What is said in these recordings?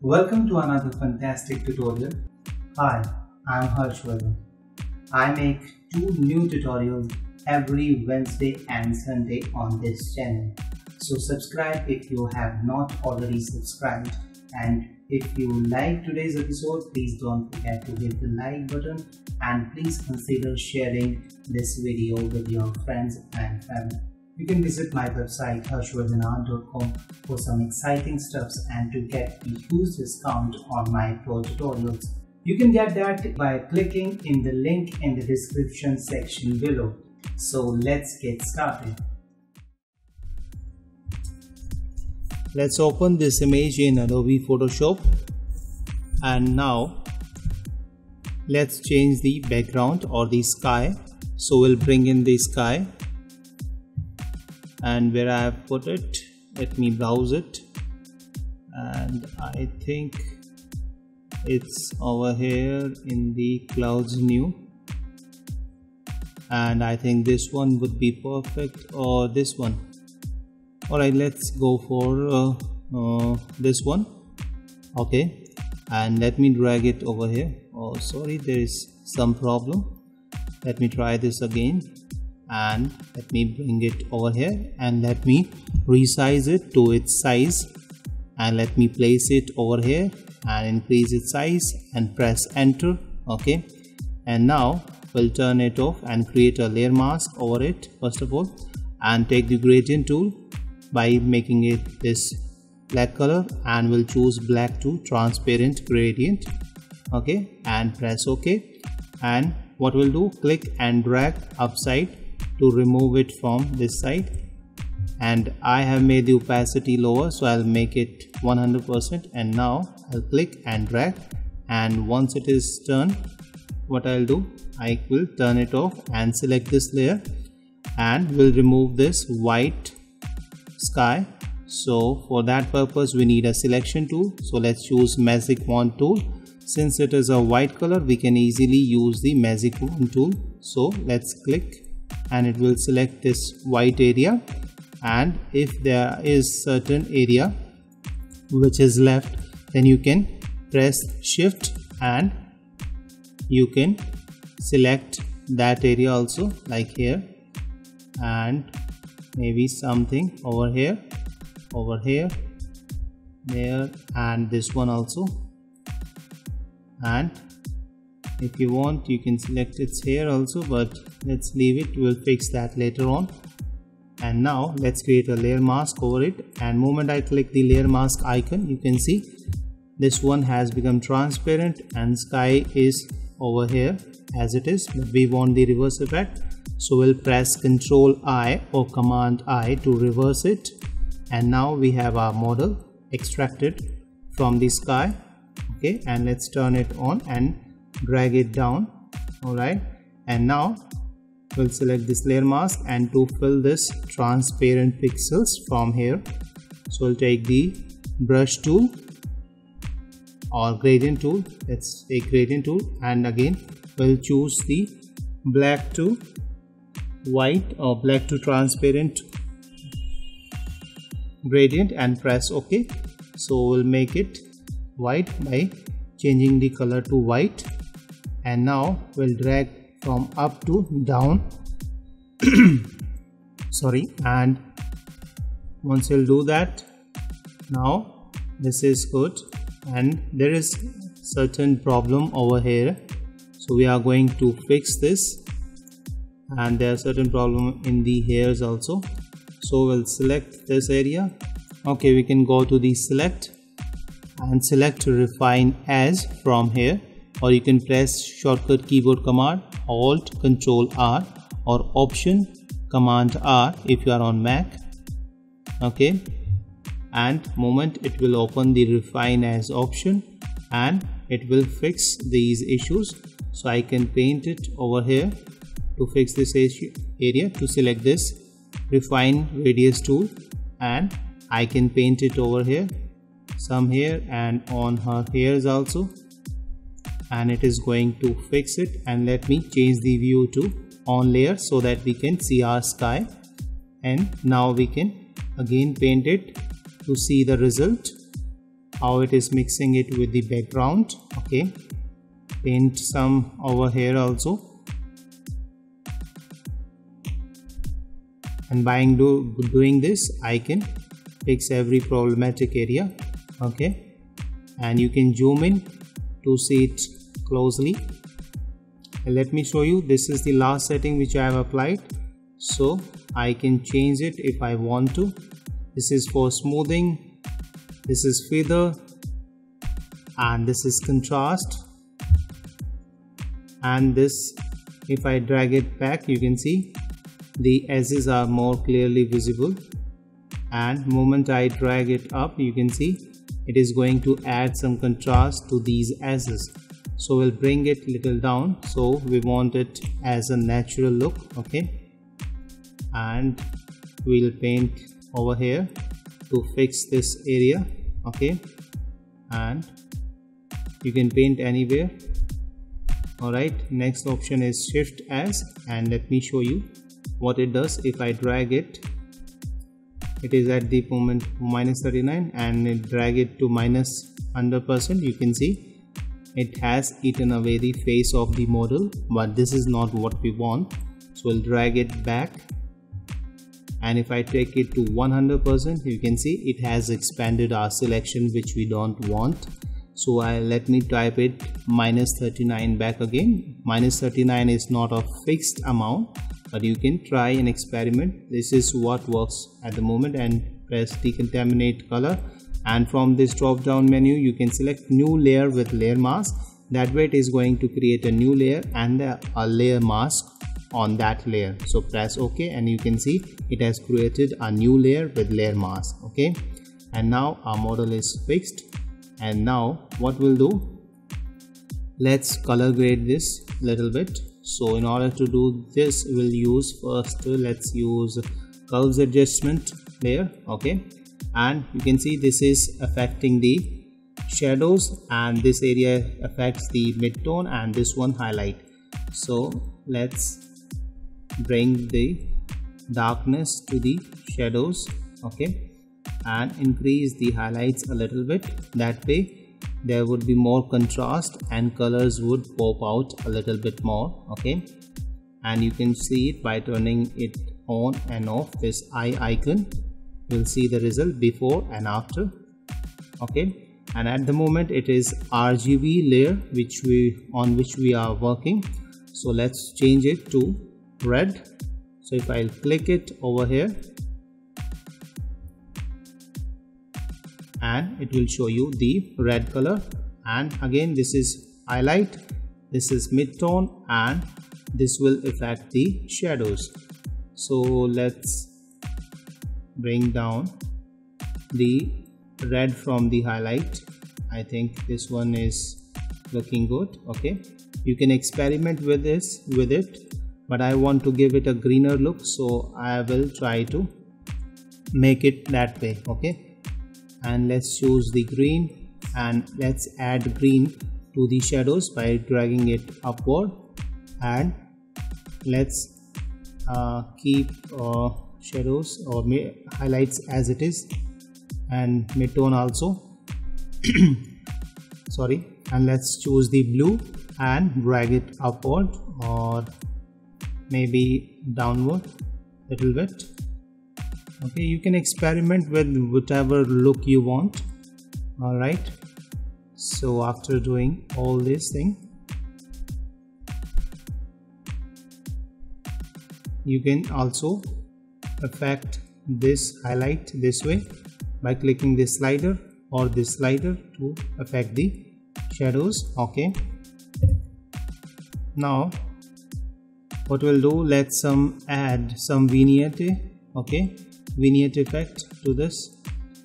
Welcome to another fantastic tutorial. Hi, I'm Harshvardhan. I make 2 new tutorials every Wednesday and Sunday on this channel. So subscribe if you have not already subscribed, and if you like today's episode, please don't forget to hit the like button and please consider sharing this video with your friends and family. You can visit my website harshvardhanart.com for some exciting stuffs and to get a huge discount on my pro tutorials. You can get that by clicking in the link in the description section below. So let's get started. Let's open this image in Adobe Photoshop, and now let's change the background or the sky. So we'll bring in the sky, and where I have put it, let me browse it, and I think it's over here in the clouds new, and I think this one would be perfect, or this one. Alright, let's go for this one. Okay, and let me drag it over here. Oh sorry, there is some problem. Let me try this again, and let me bring it over here, and let me resize it to its size, and let me place it over here and increase its size and press enter. Okay, and now we'll turn it off and create a layer mask over it first of all, and take the gradient tool by making it this black color, and we'll choose black to transparent gradient. Okay, and press OK, and what we'll do, click and drag upside to remove it from this side, and I have made the opacity lower, so I'll make it 100%, and now I'll click and drag, and once it is turned, what I'll do, I will turn it off and select this layer, and we'll remove this white sky. So for that purpose we need a selection tool, so let's choose magic wand tool. Since it is a white color, we can easily use the magic wand tool. So let's click, and it will select this white area, and if there is certain area which is left, then you can press shift and you can select that area also, like here, and maybe something over here, there, and this one also, and if you want you can select its here also, but let's leave it, we'll fix that later on. And now let's create a layer mask over it, and moment I click the layer mask icon, you can see this one has become transparent and sky is over here as it is, but we want the reverse effect, so we'll press Ctrl I or Command I to reverse it, and now we have our model extracted from the sky. Okay, and let's turn it on and drag it down. Alright, and now we'll select this layer mask, and to fill this transparent pixels from here, so we'll take the brush tool or gradient tool. Let's take gradient tool, and again we'll choose the black to white or black to transparent gradient and press OK. So we'll make it white by changing the color to white, and now we'll drag from up to down sorry, and once we'll do that, now this is good, and there is certain problem over here, so we are going to fix this, and there are certain problem in the hairs also, so we'll select this area. Okay, we can go to the select and select refine as from here, or you can press shortcut keyboard command Alt Ctrl R or Option Command R if you are on Mac. Okay, and moment it will open the refine as option, and it will fix these issues. So I can paint it over here to fix this area. To select this refine radius tool, and I can paint it over here, some here, and on her hairs also, and it is going to fix it. And let me change the view to on layer so that we can see our sky, and now we can again paint it to see the result. how it is mixing it with the background. Okay, paint some over here also, and by doing this I can fix every problematic area. Okay, and you can zoom in to see it closely. And let me show you, this is the last setting which I have applied, so I can change it if I want to. This is for smoothing, this is feather, and this is contrast. And this, if I drag it back, you can see the edges are more clearly visible, and moment I drag it up, you can see it is going to add some contrast to these edges. So we'll bring it little down, so we want it as a natural look. Okay, and we'll paint over here to fix this area. Okay, and you can paint anywhere. Alright, next option is Shift as, and let me show you what it does. If I drag it, it is at the moment -39, and drag it to -100%, you can see it has eaten away the face of the model, but this is not what we want. So we'll drag it back, and if I take it to 100%, you can see it has expanded our selection, which we don't want. So let me type it -39 back again. -39 is not a fixed amount, but you can try and experiment. This is what works at the moment, and press Decontaminate Color, and from this drop down menu you can select new layer with layer mask. That way it is going to create a new layer and a layer mask on that layer. So press OK, and you can see it has created a new layer with layer mask. Okay, and now our model is fixed. And now what we'll do, let's color grade this little bit. So in order to do this, we'll use first, let's use curves adjustment layer. Okay, and you can see this is affecting the shadows, and this area affects the midtone, and this one highlight. So let's bring the darkness to the shadows. Okay, and increase the highlights a little bit. That way there would be more contrast and colors would pop out a little bit more. Okay, and you can see it by turning it on and off, this eye icon. You'll see the result before and after. Okay, and at the moment it is RGB layer on which we are working. So let's change it to red. So if I'll click it over here, and it will show you the red color. And again, this is highlight, this is midtone, and this will affect the shadows. So let's bring down the red from the highlight. I think this one is looking good. Okay, you can experiment with it, but I want to give it a greener look, so I will try to make it that way. Okay, and let's choose the green, and let's add green to the shadows by dragging it upward, and let's keep shadows or highlights as it is, and midtone also. Sorry, and let's choose the blue and drag it upward or maybe downward a little bit. Okay, you can experiment with whatever look you want. All right, so after doing all this thing, you can also affect this highlight this way by clicking this slider or this slider to affect the shadows. Okay, now what we'll do, let's add some vignette. Okay, vignette effect to this.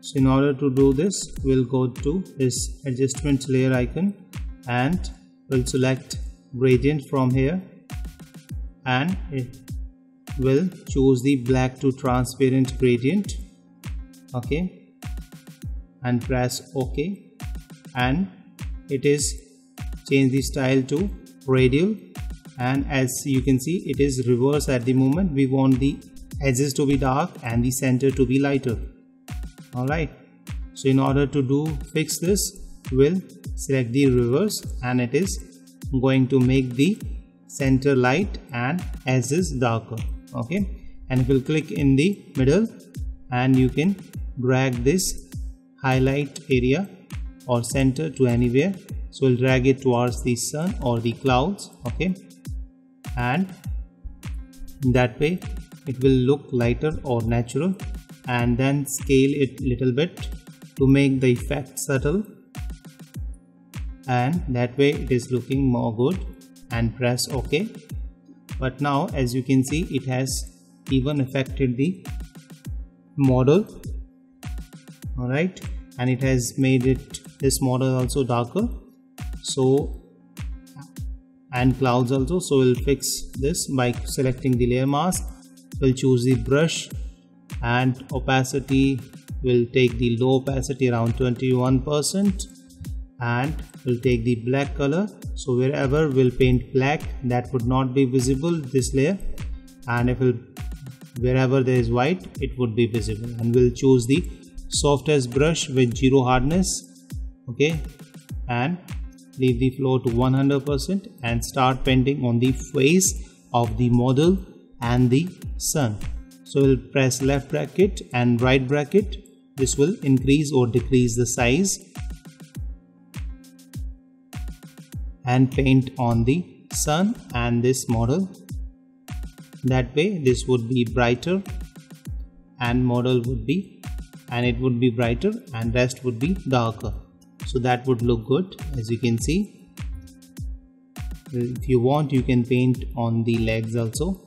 So in order to do this, we'll go to this adjustment layer icon, and we'll select gradient from here, and it will choose the black to transparent gradient. Okay, and press OK, and it is change the style to radial, and as you can see it is reverse at the moment. We want the edges to be dark and the center to be lighter. Alright, So in order to fix this, we'll select the reverse, and it is going to make the center light and edges darker. Okay, and if we'll click in the middle, and you can drag this highlight area or center to anywhere. So we'll drag it towards the sun or the clouds. Okay, and that way it will look lighter or natural, and then scale it little bit to make the effect subtle, and that way it is looking more good, and press OK. But now as you can see, it has even affected the model. Alright, and it has made this model also darker, so, and clouds also. So we'll fix this by selecting the layer mask. We'll choose the brush, and opacity, we'll take the low opacity around 21%, and we'll take the black color. So wherever we'll paint black, that would not be visible, this layer, and if wherever there is white, it would be visible. And we'll choose the softest brush with 0 hardness. Okay, and leave the flow to 100% and start painting on the face of the model and the sun. So we'll press left bracket and right bracket. This will increase or decrease the size, and paint on the sun and this model. That way this would be brighter, and model would be, and it would be brighter, and rest would be darker. So that would look good. As you can see, if you want, you can paint on the legs also.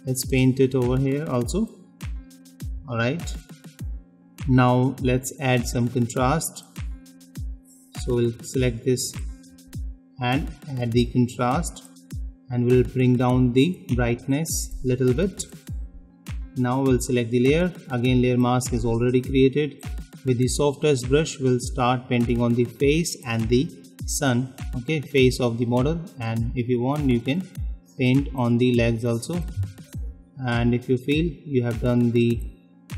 Let's paint it over here also. Alright, now let's add some contrast. So we'll select this and add the contrast, and we'll bring down the brightness little bit. Now we'll select the layer. Again, layer mask is already created. With the softest brush, we'll start painting on the face and the sun. Okay, face of the model, and if you want, you can paint on the legs also. And if you feel you have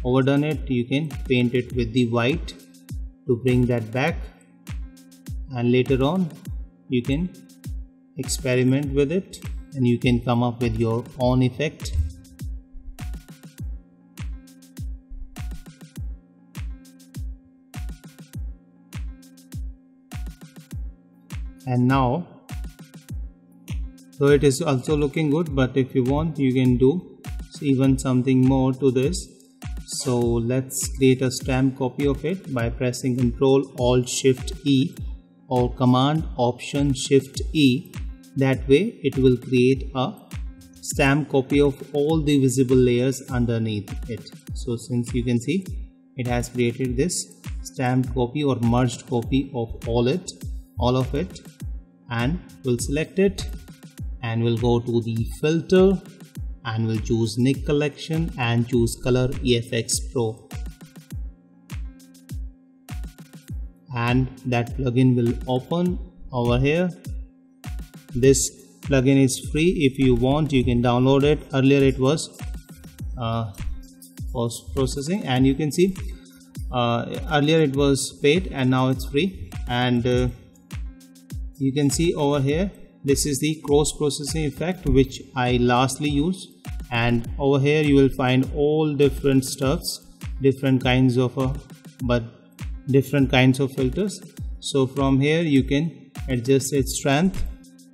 overdone it, you can paint it with the white to bring that back, and later on you can experiment with it, and you can come up with your own effect. And now, so it is also looking good, but if you want, you can do even something more to this. So let's create a stamp copy of it by pressing Ctrl Alt Shift E or Command Option Shift E. That way it will create a stamp copy of all the visible layers underneath it. So since you can see, it has created this stamped copy or merged copy of all of it, and we'll select it, and we'll go to the filter, and we'll choose Nick Collection and choose Color EFX Pro, and that plugin will open over here. This plugin is free. If you want, you can download it. Earlier it was post processing, and you can see earlier it was paid and now it's free. And you can see over here, this is the cross processing effect which I lastly used, and over here you will find all different stuffs, different kinds of filters. So from here you can adjust its strength,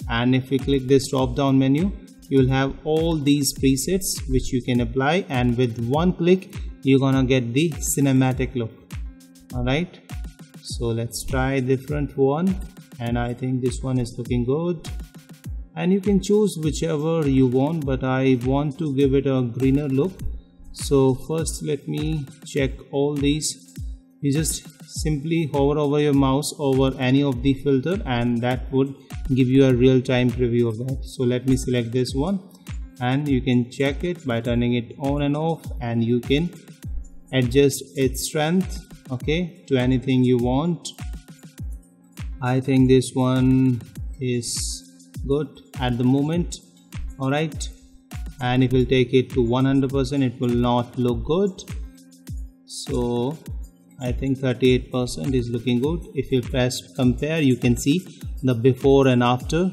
and if you click this drop down menu, you will have all these presets which you can apply, and with one click you're gonna get the cinematic look. Alright, so let's try a different one, and I think this one is looking good, and you can choose whichever you want, but I want to give it a greener look. So first let me check all these. You just simply hover over your mouse over any of the filter, and that would give you a real-time preview of that. So let me select this one, and you can check it by turning it on and off, and you can adjust its strength, okay, to anything you want. I think this one is good at the moment. Alright, and if we'll take it to 100%, it will not look good. So I think 38% is looking good. If you press compare, you can see the before and after.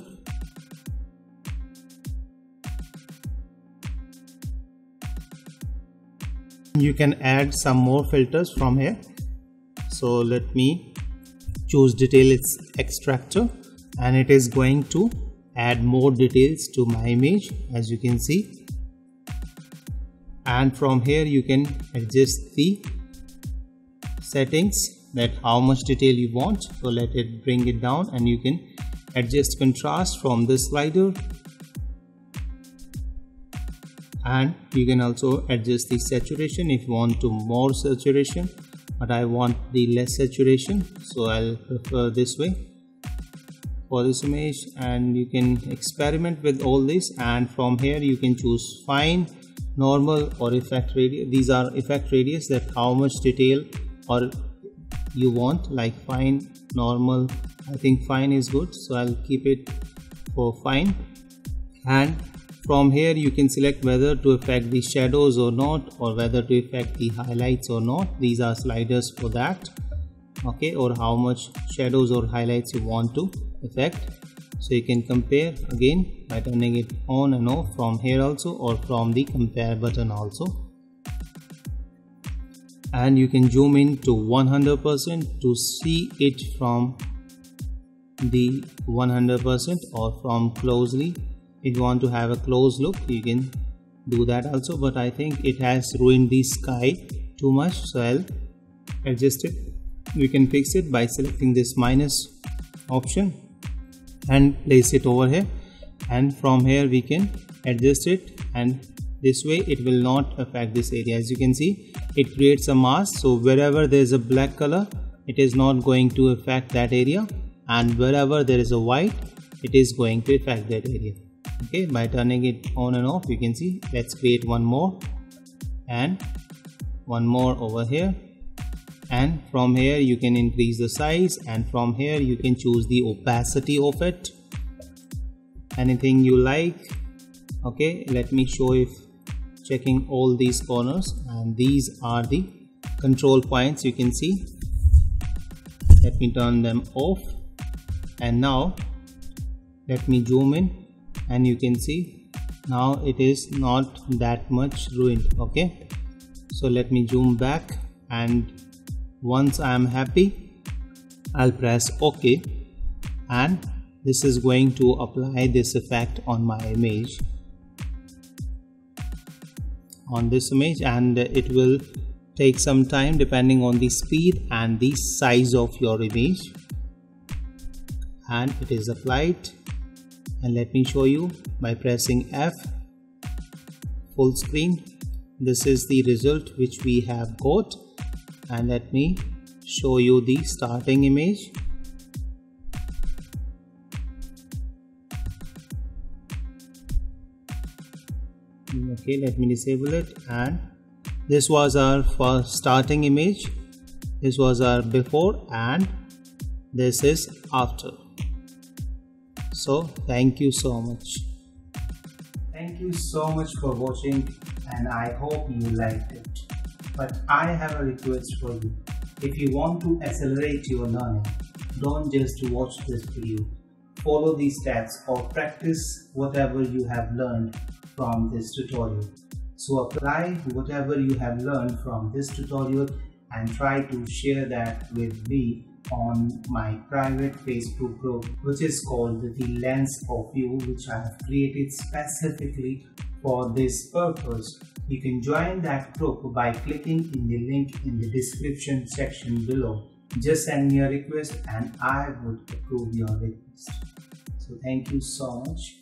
You can add some more filters from here. So let me choose detail extractor, and it is going to add more details to my image, as you can see. And from here you can adjust the settings, that how much detail you want. So let it bring it down, and you can adjust contrast from this slider, and you can also adjust the saturation if you want to more saturation, but I want the less saturation, so I'll prefer this way for this image. And you can experiment with all this, and from here you can choose fine, normal or effect radius. These are effect radius, that how much detail or you want, like fine, normal. I think fine is good, so I'll keep it for fine. And from here you can select whether to affect the shadows or not, or whether to affect the highlights or not. These are sliders for that, okay, or how much shadows or highlights you want to affect. So you can compare again by turning it on and off from here also, or from the compare button also. And you can zoom in to 100% to see it from the 100%, or from closely. If you want to have a close look, you can do that also, but I think it has ruined the sky too much, so I'll adjust it. You can fix it by selecting this minus option and place it over here, and from here we can adjust it, and this way it will not affect this area. As you can see, it creates a mask, so wherever there is a black color, it is not going to affect that area, and wherever there is a white, it is going to affect that area. Okay, by turning it on and off, you can see. Let's create one more, and one more over here, and from here you can increase the size, and from here you can choose the opacity of it, anything you like. Okay, let me show if checking all these corners, and these are the control points. You can see, let me turn them off, and now let me zoom in, and you can see now it is not that much ruined. Okay, so let me zoom back, and once I am happy, I'll press OK, and this is going to apply this effect on my image, on this image, and it will take some time depending on the speed and the size of your image. And it is applied, and let me show you by pressing F, full screen. This is the result which we have got, and let me show you the starting image. Okay, let me disable it, and this was our first starting image, this was our before, and this is after. So thank you so much. Thank you so much for watching, and I hope you liked it. But I have a request for you. If you want to accelerate your learning, don't just watch this video. Follow these steps or practice whatever you have learned from this tutorial. So apply whatever you have learned from this tutorial and try to share that with me on my private Facebook group, which is called The Lens of You, which I have created specifically for this purpose. You can join that group by clicking in the link in the description section below. Just send me a request and I would approve your request. So thank you so much.